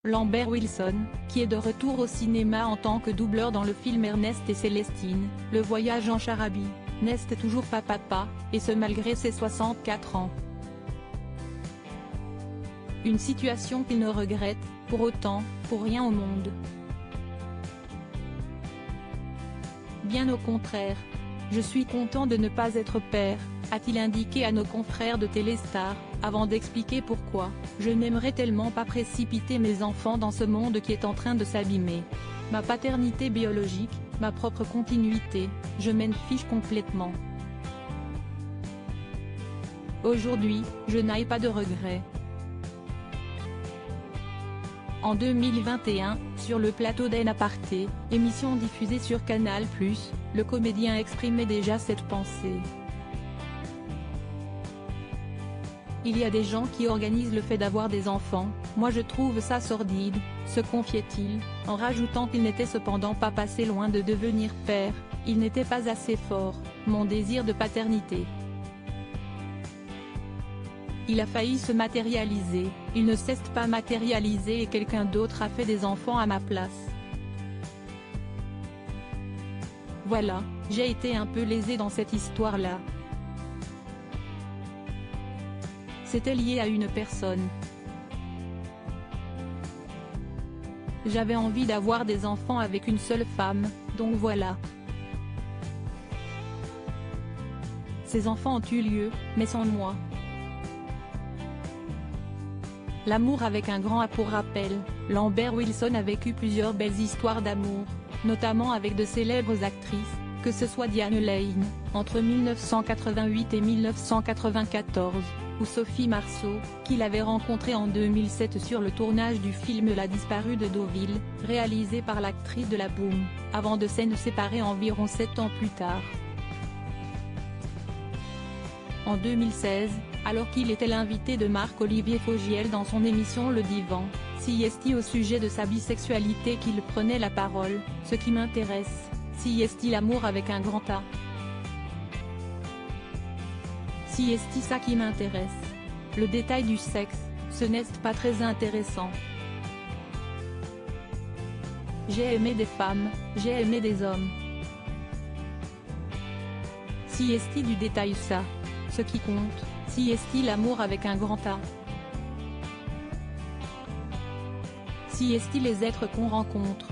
Lambert Wilson, qui est de retour au cinéma en tant que doubleur dans le film Ernest et Célestine, le voyage en charabie, n'est toujours pas papa, et ce malgré ses 64 ans. Une situation qu'il ne regrette, pour autant, pour rien au monde. Bien au contraire. Je suis content de ne pas être père, a-t-il indiqué à nos confrères de Téléstar, avant d'expliquer pourquoi « Je n'aimerais tellement pas précipiter mes enfants dans ce monde qui est en train de s'abîmer. Ma paternité biologique, ma propre continuité, je m'en fiche complètement. Aujourd'hui, je n'ai pas de regrets. » En 2021, sur le plateau d'En Aparté, émission diffusée sur Canal+, le comédien exprimait déjà cette pensée. Il y a des gens qui organisent le fait d'avoir des enfants, moi je trouve ça sordide, se confiait-il, en rajoutant qu'il n'était cependant pas passé loin de devenir père, il n'était pas assez fort, mon désir de paternité. Il a failli se matérialiser, il ne s'est pas matérialisé et quelqu'un d'autre a fait des enfants à ma place. Voilà, j'ai été un peu lésé dans cette histoire-là. C'était lié à une personne. J'avais envie d'avoir des enfants avec une seule femme, donc voilà. Ces enfants ont eu lieu, mais sans moi. L'amour avec un grand A pour rappel, Lambert Wilson a vécu plusieurs belles histoires d'amour, notamment avec de célèbres actrices, que ce soit Diane Lane, entre 1988 et 1994, ou Sophie Marceau, qu'il avait rencontrée en 2007 sur le tournage du film La disparue de Deauville, réalisé par l'actrice de La Boum, avant de s'en séparer environ 7 ans plus tard. En 2016, alors qu'il était l'invité de Marc-Olivier Fogiel dans son émission Le Divan, s'y au sujet de sa bisexualité qu'il prenait la parole, ce qui m'intéresse, s'y l'amour avec un grand A. Si ça qui m'intéresse. Le détail du sexe, ce n'est pas très intéressant. J'ai aimé des femmes, j'ai aimé des hommes. Si du détail ça. Ce qui compte, si l'amour avec un grand A. Si les êtres qu'on rencontre.